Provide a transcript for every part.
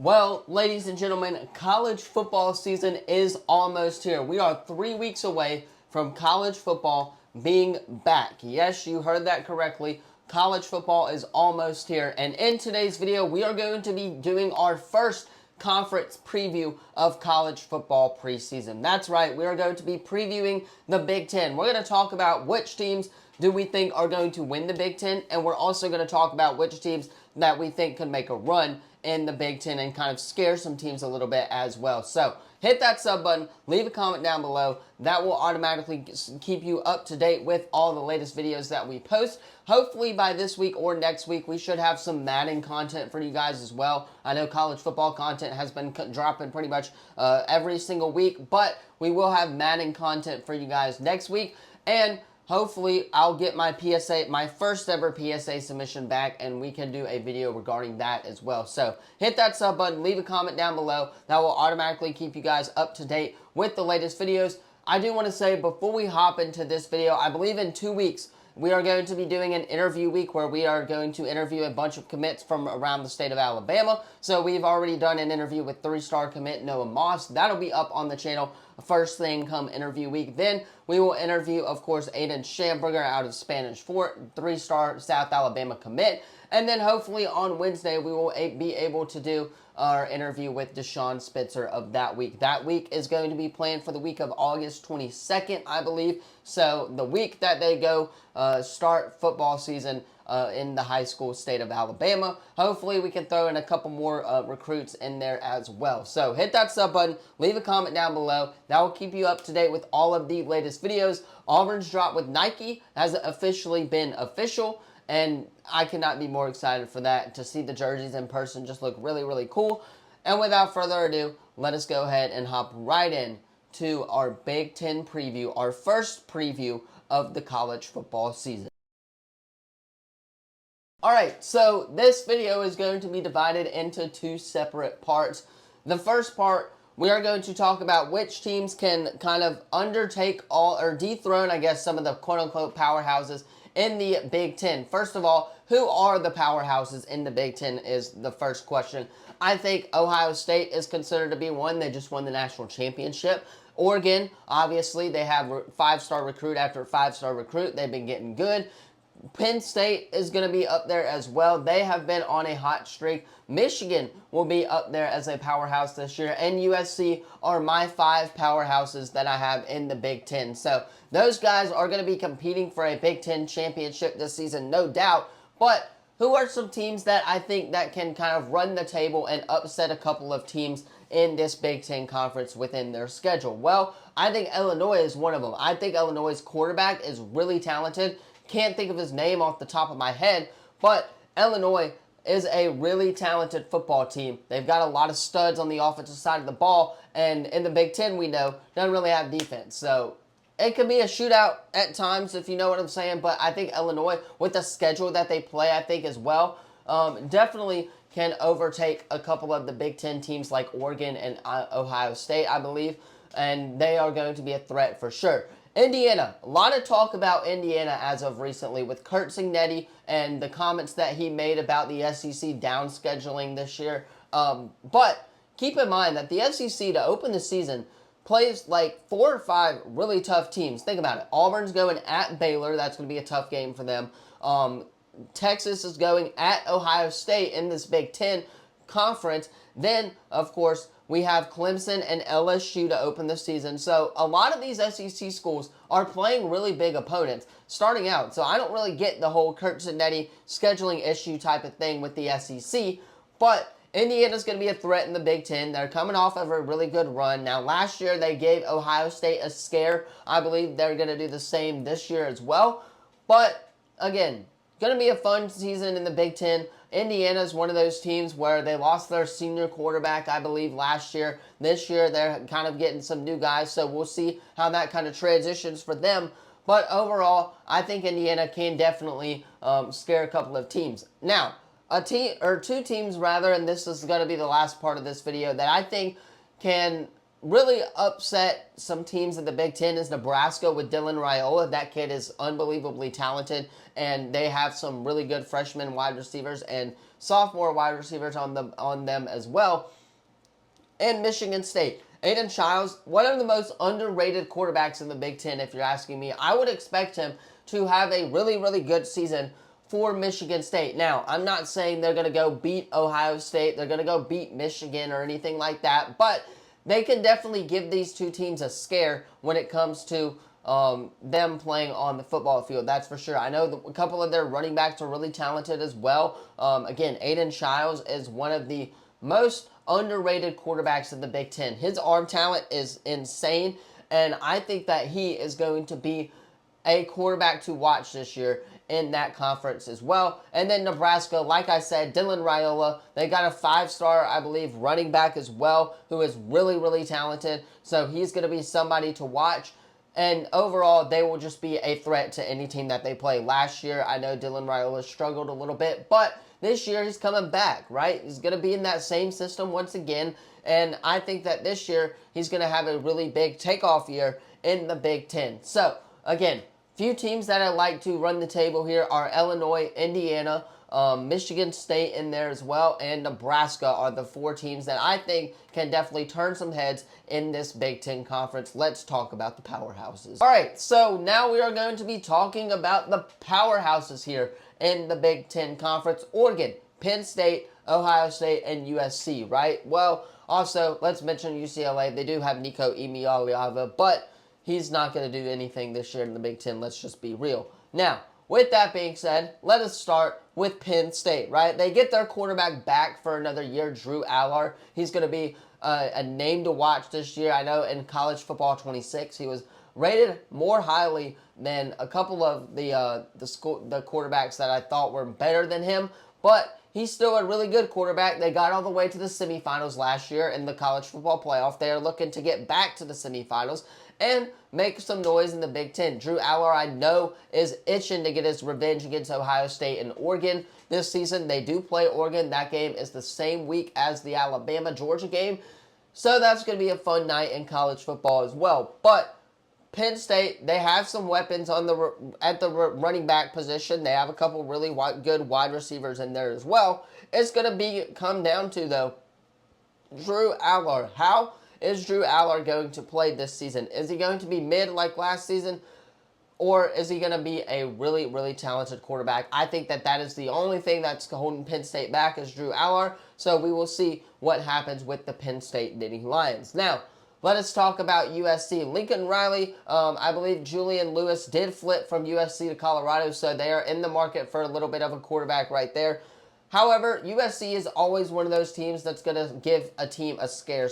Well, ladies and gentlemen, college football season is almost here. We are 3 weeks away from college football being back. Yes, you heard that correctly. College football is almost here. And in today's video, we are going to be doing our first conference preview of college football preseason. That's right, we are going to be previewing the Big Ten. We're going to talk about which teams do we think are going to win the Big Ten, and we're also going to talk about which teams that we think can make a run in the Big Ten and kind of scare some teams a little bit as well. So hit that sub button, leave a comment down below. That will automatically keep you up to date with all the latest videos that we post. Hopefully by this week or next week, we should have some Madden content for you guys as well. I know college football content has been dropping pretty much every single week, but we will have Madden content for you guys next week. And hopefully, I'll get my PSA, my first ever PSA submission back, and we can do a video regarding that as well. So hit that sub button, leave a comment down below. That will automatically keep you guys up to date with the latest videos. I do want to say, before we hop into this video, I believe in 2 weeks, we are going to be doing an interview week where we are going to interview a bunch of commits from around the state of Alabama. So we've already done an interview with 3-star commit Noah Moss. That'll be up on the channel first thing come interview week. Then we will interview, of course, Aiden Schamberger out of Spanish Fort, 3-star South Alabama commit. And then hopefully on Wednesday, we will be able to do our interview with Deshaun Spitzer of that week. That week is going to be planned for the week of August 22nd, I believe. So the week that they go start football season in the high school state of Alabama. Hopefully we can throw in a couple more recruits in there as well. So hit that sub button, leave a comment down below. That will keep you up to date with all of the latest videos. Auburn's drop with Nike has officially been official, and I cannot be more excited for that. To see the jerseys in person just look really, really cool. And without further ado, let us go ahead and hop right in to our Big Ten preview, our first preview of the college football season. Alright, so this video is going to be divided into 2 separate parts. The first part, we are going to talk about which teams can kind of undertake all, or dethrone, I guess, some of the quote-unquote powerhouses in the Big Ten. First of all, who are the powerhouses in the Big Ten is the first question. I think Ohio State is considered to be one. They just won the national championship. Oregon, obviously, they have 5-star recruit after 5-star recruit. They've been getting good. Penn State is going to be up there as well. They have been on a hot streak. Michigan will be up there as a powerhouse this year. And USC are my 5 powerhouses that I have in the Big Ten. So those guys are going to be competing for a Big Ten championship this season, no doubt. But who are some teams that I think that can kind of run the table and upset a couple of teams in this Big Ten conference within their schedule? Well, I think Illinois is one of them. I think Illinois' quarterback is really talented. Can't think of his name off the top of my head, but Illinois is a really talented football team. They've got a lot of studs on the offensive side of the ball, and in the Big Ten, we know, don't really have defense. So it could be a shootout at times, if you know what I'm saying, but I think Illinois, with the schedule that they play, I think as well, definitely can overtake a couple of the Big Ten teams like Oregon and Ohio State, I believe, and they are going to be a threat for sure. Indiana, a lot of talk about Indiana as of recently with Curt Cignetti and the comments that he made about the SEC downscheduling this year. But keep in mind that the SEC, to open the season, plays like 4 or 5 really tough teams. Think about it. Auburn's going at Baylor. That's going to be a tough game for them. Texas is going at Ohio State in this Big Ten conference. Then, of course, we have Clemson and LSU to open the season. So a lot of these SEC schools are playing really big opponents starting out. So I don't really get the whole Curt Cignetti scheduling issue type of thing with the SEC. But Indiana's going to be a threat in the Big Ten. They're coming off of a really good run. Now, last year they gave Ohio State a scare. I believe they're going to do the same this year as well. But, again, going to be a fun season in the Big Ten. Indiana is one of those teams where they lost their senior quarterback, I believe, last year. This year, they're kind of getting some new guys, so we'll see how that kind of transitions for them. But overall, I think Indiana can definitely scare a couple of teams. Now, a team or 2 teams rather, and this is going to be the last part of this video, that I think can really upset some teams in the Big Ten is Nebraska with Dylan Raiola. That kid is unbelievably talented, and they have some really good freshman wide receivers and sophomore wide receivers on them as well. And Michigan State. Aiden Childs, one of the most underrated quarterbacks in the Big Ten, if you're asking me. I would expect him to have a really, really good season for Michigan State. Now, I'm not saying they're going to go beat Ohio State, they're going to go beat Michigan or anything like that, but they can definitely give these two teams a scare when it comes to them playing on the football field. That's for sure. I know a couple of their running backs are really talented as well. Again, Aiden Childs is one of the most underrated quarterbacks in the Big Ten. His arm talent is insane, and I think that he is going to be a quarterback to watch this year in that conference as well. And then Nebraska, like I said, Dylan Raiola, they got a 5-star, I believe, running back as well, who is really, really talented. So he's going to be somebody to watch. And overall, they will just be a threat to any team that they play. Last year, I know Dylan Raiola struggled a little bit, but this year he's coming back, right? He's going to be in that same system once again. And I think that this year he's going to have a really big takeoff year in the Big Ten. So, again, few teams that I like to run the table here are Illinois, Indiana, Michigan State in there as well, and Nebraska are the 4 teams that I think can definitely turn some heads in this Big Ten Conference. Let's talk about the powerhouses. All right, so now we are going to be talking about the powerhouses here in the Big Ten Conference. Oregon, Penn State, Ohio State, and USC, right? Well, also, let's mention UCLA. They do have Nico Iamaleava, but he's not going to do anything this year in the Big Ten. Let's just be real. Now, with that being said, let us start with Penn State, right? They get their quarterback back for another year, Drew Allar. He's going to be a name to watch this year. I know in College Football 26, he was rated more highly than a couple of the quarterbacks that I thought were better than him, but he's still a really good quarterback. They got all the way to the semifinals last year in the College Football Playoff. They are looking to get back to the semifinals and make some noise in the Big Ten. Drew Allar, I know, is itching to get his revenge against Ohio State and Oregon this season. They do play Oregon. That game is the same week as the Alabama-Georgia game, so that's going to be a fun night in college football as well. But Penn State, they have some weapons at the running back position. They have a couple really good wide receivers in there as well. It's going to come down to, though, Drew Allar. How is Drew Allar going to play this season? Is he going to be mid like last season? Or is he going to be a really, really talented quarterback? I think that is the only thing that's holding Penn State back is Drew Allar. So we will see what happens with the Penn State Nittany Lions. Now, let us talk about USC. Lincoln Riley, I believe Julian Lewis did flip from USC to Colorado, so they are in the market for a little bit of a quarterback right there. However, USC is always one of those teams that's going to give a team a scare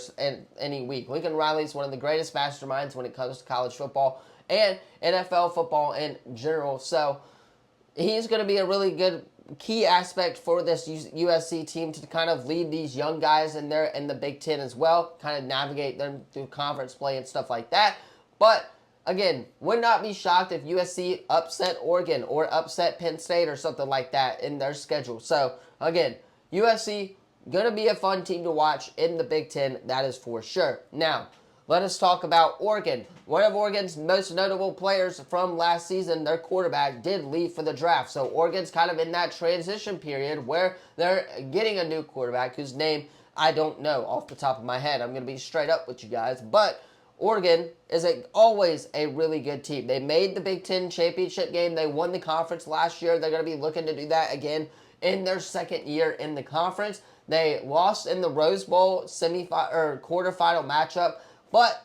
any week. Lincoln Riley is one of the greatest masterminds when it comes to college football and NFL football in general. So he's going to be a really good key aspect for this USC team to kind of lead these young guys in the Big Ten as well, kind of navigate them through conference play and stuff like that. But again, would not be shocked if USC upset Oregon or upset Penn State or something like that in their schedule. So again, USC going to be a fun team to watch in the Big Ten, that is for sure. Now, let us talk about Oregon. One of Oregon's most notable players from last season, their quarterback, did leave for the draft. So Oregon's kind of in that transition period where they're getting a new quarterback whose name I don't know off the top of my head. I'm going to be straight up with you guys. But Oregon is always a really good team. They made the Big Ten championship game. They won the conference last year. They're going to be looking to do that again in their second year in the conference. They lost in the Rose Bowl quarterfinal matchup. But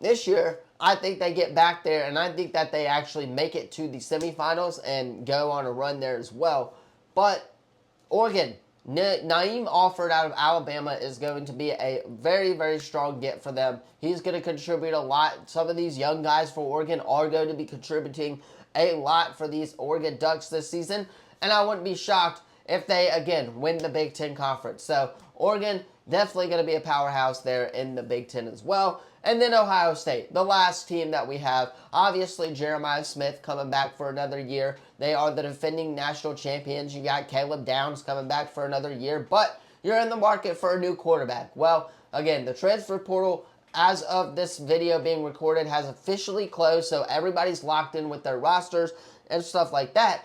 this year, I think they get back there, and I think that they actually make it to the semifinals and go on a run there as well. But Oregon, Naeem Alford out of Alabama is going to be a very, very strong get for them. He's going to contribute a lot. Some of these young guys for Oregon are going to be contributing a lot for these Oregon Ducks this season, and I wouldn't be shocked if they, again, win the Big Ten Conference. So Oregon, definitely going to be a powerhouse there in the Big Ten as well. And then Ohio State, the last team that we have. Obviously, Jeremiah Smith coming back for another year. They are the defending national champions. You got Caleb Downs coming back for another year. But you're in the market for a new quarterback. Well, again, the transfer portal as of this video being recorded, has officially closed, so everybody's locked in with their rosters and stuff like that.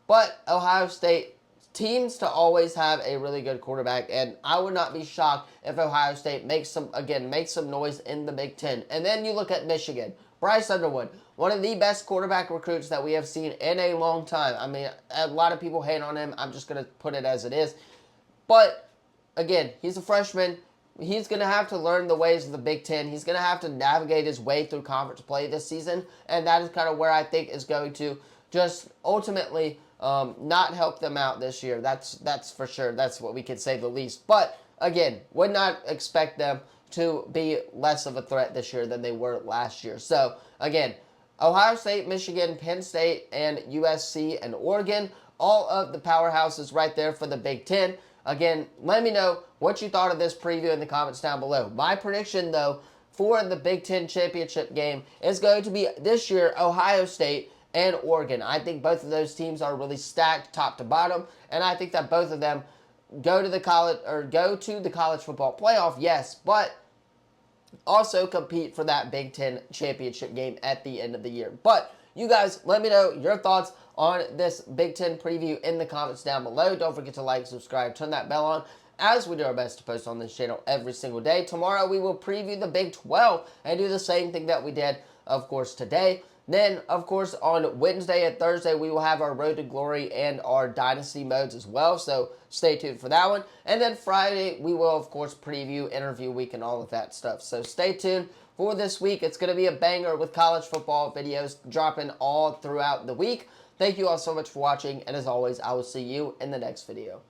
But Ohio State teams to always have a really good quarterback, and I would not be shocked if Ohio State makes some noise in the Big Ten. And then you look at Michigan. Bryce Underwood, one of the best quarterback recruits that we have seen in a long time. I mean, a lot of people hate on him. I'm just going to put it as it is. But, again, he's a freshman. He's going to have to learn the ways of the Big Ten. He's going to have to navigate his way through conference play this season, and that is kind of where I think is going to just ultimately not help them out this year. That's for sure. That's what we could say the least. But, again, would not expect them to be less of a threat this year than they were last year. So, again, Ohio State, Michigan, Penn State, and USC and Oregon, all of the powerhouses right there for the Big Ten. Again, let me know what you thought of this preview in the comments down below. My prediction, though, for the Big Ten championship game is going to be this year Ohio State and Oregon. I think both of those teams are really stacked top to bottom, and I think that both of them go to the college football playoff, yes, but also compete for that Big Ten championship game at the end of the year. But you guys, let me know your thoughts on this Big Ten preview in the comments down below. Don't forget to like, subscribe, turn that bell on, as we do our best to post on this channel every single day. Tomorrow we will preview the Big 12 and do the same thing that we did, of course, today. Then, of course, on Wednesday and Thursday, we will have our Road to Glory and our Dynasty modes as well, so stay tuned for that one. And then Friday, we will, of course, preview Interview Week and all of that stuff. So stay tuned for this week. It's going to be a banger with college football videos dropping all throughout the week. Thank you all so much for watching, and as always, I will see you in the next video.